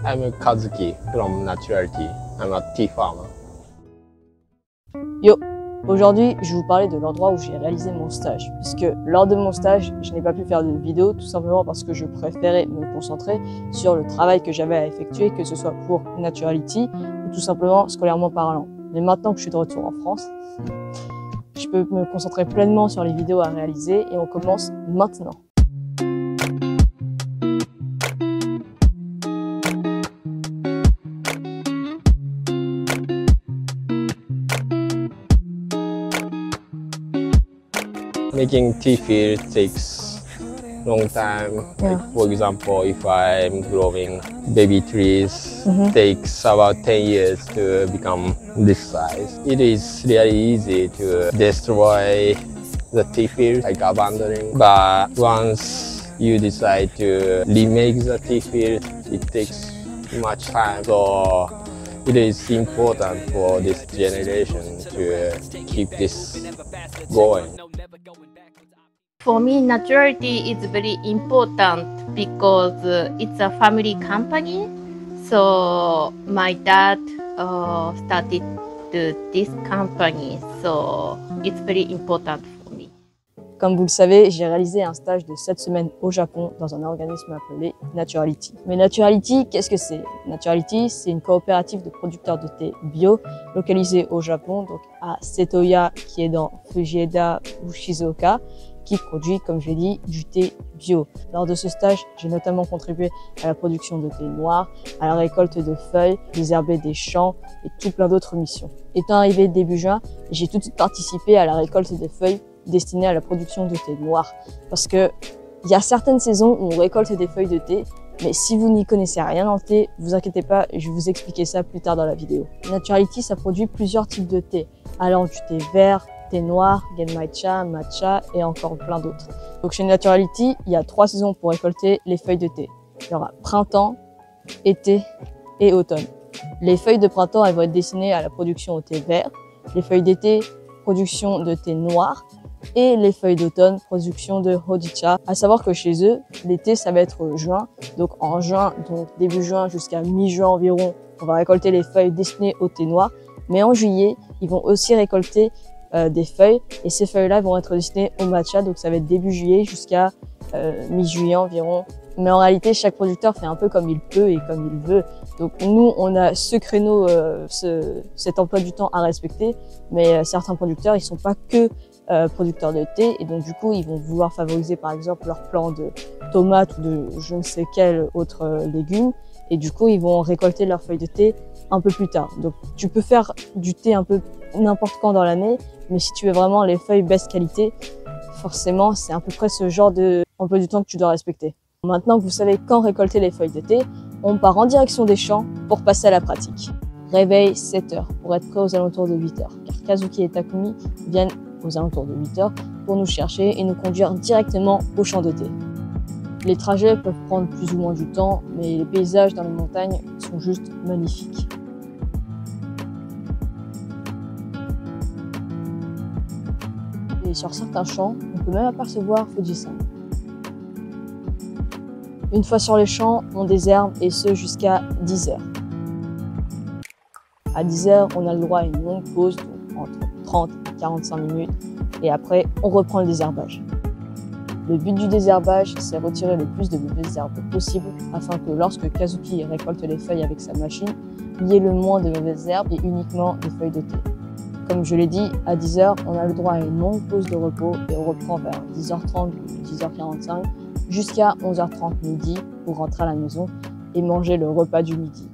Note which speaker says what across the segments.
Speaker 1: I'm Kazuki from Naturality. I'm a tea farmer.
Speaker 2: Yo, aujourd'hui je vais vous parler de l'endroit où j'ai réalisé mon stage, puisque lors de mon stage, je n'ai pas pu faire de vidéo tout simplement parce que je préférais me concentrer sur le travail que j'avais à effectuer, que ce soit pour Naturality ou tout simplement scolairement parlant. Mais maintenant que je suis de retour en France, je peux me concentrer pleinement sur les vidéos à réaliser et on commence maintenant.
Speaker 1: Making tea field takes long time.
Speaker 2: Yeah.
Speaker 1: Like, for example, if I'm growing baby trees, takes about 10 years to become this size. It is really easy to destroy the tea field, like abandoning. But once you decide to remake the tea field, it takes much time. So it is important for this generation to keep this going.
Speaker 3: For me, Naturality is very important because it's a family company. So my dad started this company, so it's very important for me.
Speaker 2: Comme vous le savez, j'ai réalisé un stage de 7 semaines au Japon dans un organisme appelé Naturality. Mais Naturality, qu'est-ce que c'est? Naturality, c'est une coopérative de producteurs de thé bio localisée au Japon, donc à Setoya, qui est dans Fujieda ou Shizuoka, qui produit, comme je l'ai dit, du thé bio. Lors de ce stage, j'ai notamment contribué à la production de thé noir, à la récolte de feuilles, désherber des champs et tout plein d'autres missions. Étant arrivé début juin, j'ai tout de suite participé à la récolte des feuilles destinées à la production de thé noir. Parce que il y a certaines saisons où on récolte des feuilles de thé, mais si vous n'y connaissez rien en thé, vous inquiétez pas, je vais vous expliquer ça plus tard dans la vidéo. Naturality, ça produit plusieurs types de thé, allant du thé vert, thé noir, genmaicha, matcha et encore plein d'autres. Donc chez Naturality, il y a 3 saisons pour récolter les feuilles de thé. Il y aura printemps, été et automne. Les feuilles de printemps, elles vont être destinées à la production au thé vert. Les feuilles d'été, production de thé noir. Et les feuilles d'automne, production de hojicha. À savoir que chez eux, l'été, ça va être juin. Donc en juin, donc début juin jusqu'à mi-juin environ, on va récolter les feuilles destinées au thé noir. Mais en juillet, ils vont aussi récolter des feuilles. Et ces feuilles-là vont être destinées au matcha. Donc ça va être début juillet jusqu'à mi-juillet environ. Mais en réalité, chaque producteur fait un peu comme il peut et comme il veut. Donc nous, on a ce créneau, cet emploi du temps à respecter. Mais certains producteurs, ils sont pas que producteurs de thé et donc du coup ils vont vouloir favoriser par exemple leur plan de tomates ou de je ne sais quel autre légume et du coup ils vont récolter leurs feuilles de thé un peu plus tard. Donc tu peux faire du thé un peu n'importe quand dans l'année, mais si tu veux vraiment les feuilles basse qualité, forcément c'est à peu près ce genre de emploi du temps que tu dois respecter. Maintenant que vous savez quand récolter les feuilles de thé, on part en direction des champs pour passer à la pratique. Réveil 7h pour être prêt aux alentours de 8h car Kazuki et Takumi viennent aux alentours de 8h pour nous chercher et nous conduire directement au champ de thé. Les trajets peuvent prendre plus ou moins du temps, mais les paysages dans les montagnes sont juste magnifiques. Et sur certains champs, on peut même apercevoir Fujisan. Une fois sur les champs, on désherbe et ce jusqu'à 10h. À 10h, on a le droit à une longue pause, donc entre 30 et 45 minutes, et après, on reprend le désherbage. Le but du désherbage, c'est retirer le plus de mauvaises herbes possible, afin que lorsque Kazuki récolte les feuilles avec sa machine, il y ait le moins de mauvaises herbes et uniquement des feuilles de thé. Comme je l'ai dit, à 10h, on a le droit à une longue pause de repos et on reprend vers 10h30 ou 10h45 jusqu'à 11h30 midi pour rentrer à la maison et manger le repas du midi.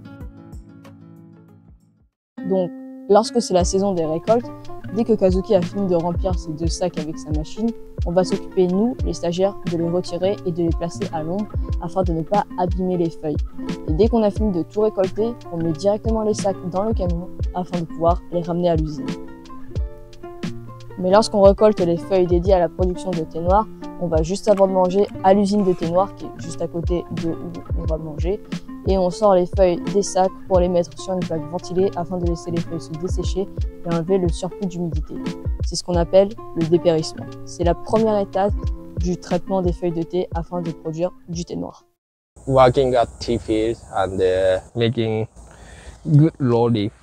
Speaker 2: Donc, lorsque c'est la saison des récoltes, dès que Kazuki a fini de remplir ses 2 sacs avec sa machine, on va s'occuper, nous, les stagiaires, de les retirer et de les placer à l'ombre afin de ne pas abîmer les feuilles. Et dès qu'on a fini de tout récolter, on met directement les sacs dans le camion afin de pouvoir les ramener à l'usine. Mais lorsqu'on récolte les feuilles dédiées à la production de thé noir, on va juste avant de manger à l'usine de thé noir qui est juste à côté de où on va manger. et on sort les feuilles des sacs pour les mettre sur une plaque ventilée afin de laisser les feuilles se dessécher et enlever le surplus d'humidité. C'est ce qu'on appelle le dépérissement. C'est la première étape du traitement des feuilles de thé afin de produire du thé noir.
Speaker 1: Working at tea fields and making good raw leaf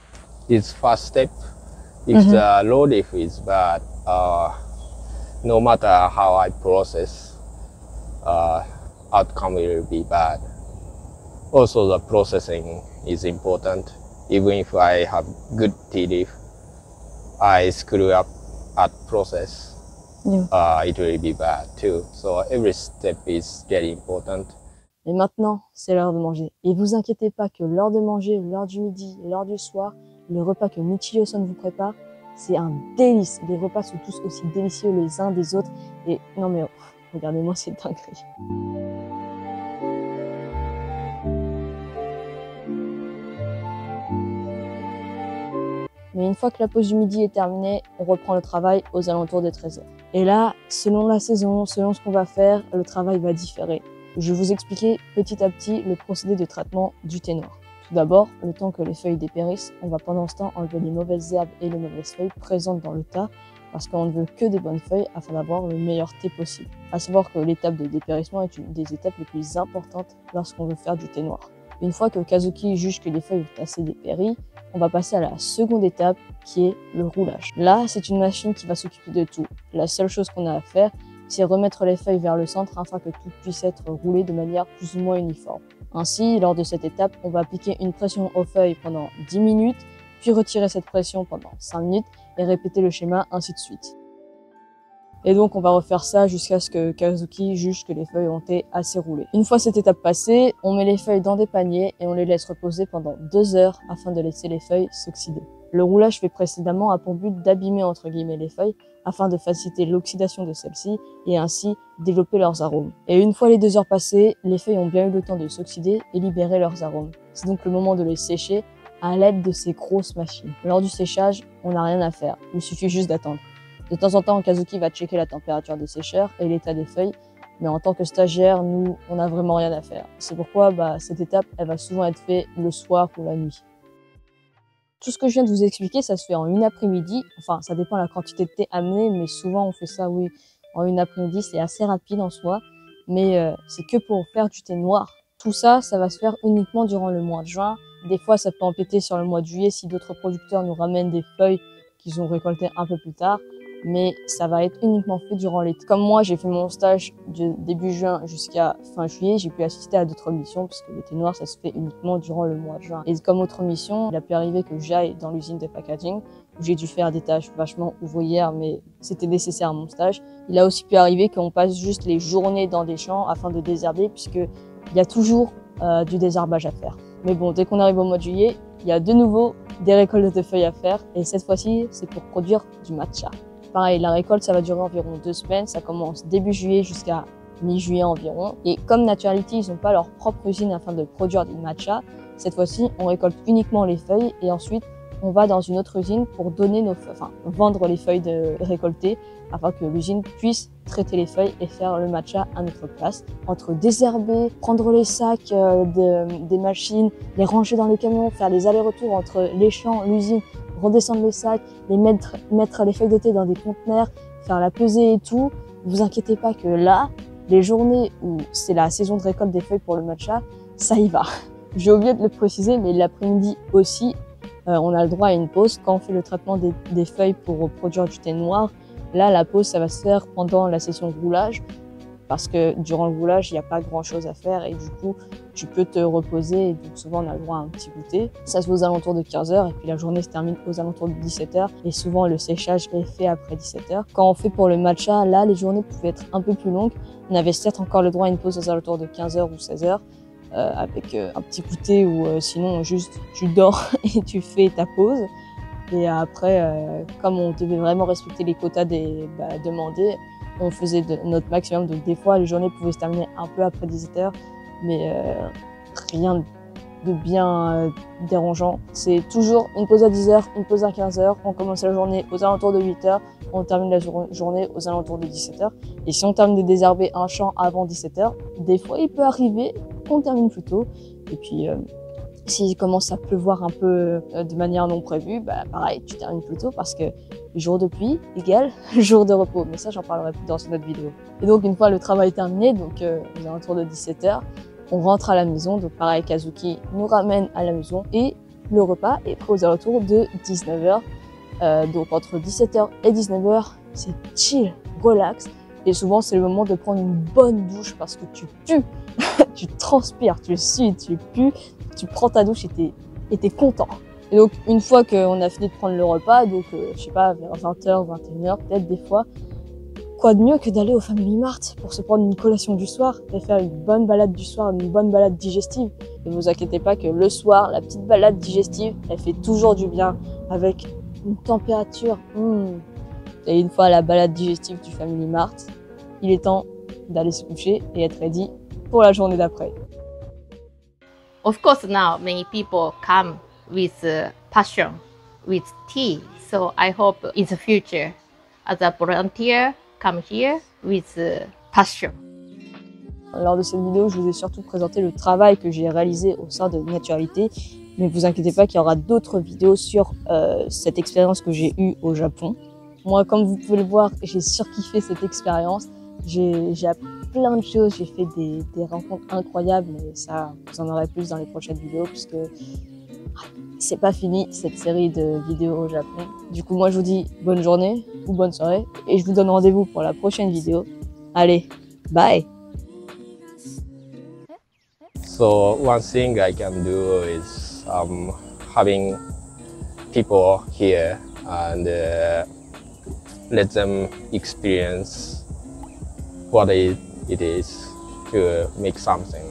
Speaker 1: is first step. If the raw leaf is bad, no matter how I process, outcome will be bad. Also, the processing is important. Even if I have good tea leaf, I screw up at process, it will be bad too. So every step is very important.
Speaker 2: Et maintenant, c'est l'heure de manger. Et vous inquiétez pas que l'heure de manger, l'heure du midi, l'heure du soir, le repas que Michiyo-san vous prépare, c'est un délice. Les repas sont tous aussi délicieux les uns des autres. Et non mais, regardez-moi cette dinguerie. Mais une fois que la pause du midi est terminée, on reprend le travail aux alentours de 13h. Et là, selon la saison, selon ce qu'on va faire, le travail va différer. Je vais vous expliquer petit à petit le procédé de traitement du thé noir. Tout d'abord, le temps que les feuilles dépérissent, on va pendant ce temps enlever les mauvaises herbes et les mauvaises feuilles présentes dans le tas parce qu'on ne veut que des bonnes feuilles afin d'avoir le meilleur thé possible. À savoir que l'étape de dépérissement est une des étapes les plus importantes lorsqu'on veut faire du thé noir. Une fois que Kazuki juge que les feuilles ont assez dépéri, on va passer à la seconde étape qui est le roulage. Là, c'est une machine qui va s'occuper de tout. La seule chose qu'on a à faire, c'est remettre les feuilles vers le centre afin que tout puisse être roulé de manière plus ou moins uniforme. Ainsi, lors de cette étape, on va appliquer une pression aux feuilles pendant 10 minutes, puis retirer cette pression pendant 5 minutes et répéter le schéma ainsi de suite. Et donc on va refaire ça jusqu'à ce que Kazuki juge que les feuilles ont été assez roulées. Une fois cette étape passée, on met les feuilles dans des paniers et on les laisse reposer pendant 2 heures afin de laisser les feuilles s'oxyder. Le roulage fait précédemment a pour but d'abîmer entre guillemets les feuilles afin de faciliter l'oxydation de celles-ci et ainsi développer leurs arômes. Et une fois les 2 heures passées, les feuilles ont bien eu le temps de s'oxyder et libérer leurs arômes. C'est donc le moment de les sécher à l'aide de ces grosses machines. Lors du séchage, on n'a rien à faire, il suffit juste d'attendre. De temps en temps, Kazuki va checker la température des sécheurs et l'état des feuilles, mais en tant que stagiaire, nous, on n'a vraiment rien à faire. C'est pourquoi cette étape, elle va souvent être faite le soir ou la nuit. Tout ce que je viens de vous expliquer, ça se fait en une après-midi. Enfin, ça dépend de la quantité de thé amenée, mais souvent on fait ça, oui, en une après-midi. C'est assez rapide en soi, mais c'est que pour faire du thé noir. Tout ça, ça va se faire uniquement durant le mois de juin. Des fois, ça peut empiéter sur le mois de juillet si d'autres producteurs nous ramènent des feuilles qu'ils ont récoltées un peu plus tard. Mais ça va être uniquement fait durant l'été. Comme moi, j'ai fait mon stage de début juin jusqu'à fin juillet, j'ai pu assister à d'autres missions puisque le thé noir, ça se fait uniquement durant le mois de juin. Et comme autre mission, il a pu arriver que j'aille dans l'usine de packaging où j'ai dû faire des tâches vachement ouvrières, mais c'était nécessaire à mon stage. Il a aussi pu arriver qu'on passe juste les journées dans des champs afin de désherber puisqu'il y a toujours du désherbage à faire. Mais bon, dès qu'on arrive au mois de juillet, il y a de nouveau des récoltes de feuilles à faire et cette fois-ci, c'est pour produire du matcha. Pareil, la récolte, ça va durer environ 2 semaines. Ça commence début juillet jusqu'à mi-juillet environ. Et comme Naturality, ils n'ont pas leur propre usine afin de produire du matcha, cette fois-ci, on récolte uniquement les feuilles et ensuite, on va dans une autre usine pour donner vendre les feuilles récoltées afin que l'usine puisse traiter les feuilles et faire le matcha à notre place. Entre désherber, prendre les sacs des machines, les ranger dans les camions, faire les allers-retours entre les champs, l'usine, redescendre les sacs, mettre les feuilles de thé dans des conteneurs, faire la pesée et tout. Vous inquiétez pas que là, les journées où c'est la saison de récolte des feuilles pour le matcha, ça y va. J'ai oublié de le préciser, mais l'après-midi aussi, on a le droit à une pause. Quand on fait le traitement des feuilles pour produire du thé noir, là, la pause, ça va se faire pendant la session de roulage. Parce que durant le roulage, il n'y a pas grand-chose à faire et du coup, tu peux te reposer. Et donc souvent, on a le droit à un petit goûter. Ça se fait aux alentours de 15h et puis la journée se termine aux alentours de 17h. Et souvent, le séchage est fait après 17h. Quand on fait pour le matcha, là, les journées pouvaient être un peu plus longues. On avait certes encore le droit à une pause aux alentours de 15h ou 16h avec un petit goûter ou sinon juste tu dors et tu fais ta pause. Et après, comme on devait vraiment respecter les quotas demandés, on faisait notre maximum. Donc des fois, les journées pouvaient se terminer un peu après 17h, mais rien de bien dérangeant. C'est toujours une pause à 10h, une pause à 15h. On commence la journée aux alentours de 8h, on termine la journée aux alentours de 17h. Et si on termine de désherber un champ avant 17h, des fois, il peut arriver qu'on termine plus tôt. Et puis, s'il commence à pleuvoir un peu de manière non prévue, bah pareil, tu termines plus tôt parce que jour de pluie égale jour de repos. Mais ça, j'en parlerai plus dans une autre vidéo. Et donc, une fois le travail terminé, donc aux alentours de 17 h, on rentre à la maison. Donc pareil, Kazuki nous ramène à la maison et le repas est prêt aux alentours de 19 h. Donc entre 17 h et 19 h, c'est chill, relax. Et souvent, c'est le moment de prendre une bonne douche parce que tu pues, tu transpires, tu sues, tu pues. Tu prends ta douche et t'es content. Et donc, une fois qu'on a fini de prendre le repas, donc, je sais pas, vers 20 h, 21 h, peut-être des fois, quoi de mieux que d'aller au Family Mart pour se prendre une collation du soir et faire une bonne balade du soir, une bonne balade digestive. Ne vous inquiétez pas que le soir, la petite balade digestive, elle fait toujours du bien avec une température. Et une fois la balade digestive du Family Mart, il est temps d'aller se coucher et être ready pour la journée d'après.
Speaker 3: Of course, now many people come with passion, with tea. So I hope in the future, as a volunteer, come here with passion.
Speaker 2: Lors de cette vidéo, je vous ai surtout présenté le travail que j'ai réalisé au sein de Naturalité. Mais ne vous inquiétez pas qu'il y aura d'autres vidéos sur cette expérience que j'ai eue au Japon. Moi, comme vous pouvez le voir, j'ai surkiffé cette expérience. J'ai appris plein de choses, j'ai fait des rencontres incroyables, mais ça, vous en aurez plus dans les prochaines vidéos puisque c'est pas fini cette série de vidéos au Japon. Du coup, moi je vous dis bonne journée ou bonne soirée et je vous donne rendez-vous pour la prochaine vidéo. Allez, bye!
Speaker 1: So one thing I can do is having people here and let them experience what it is to make something.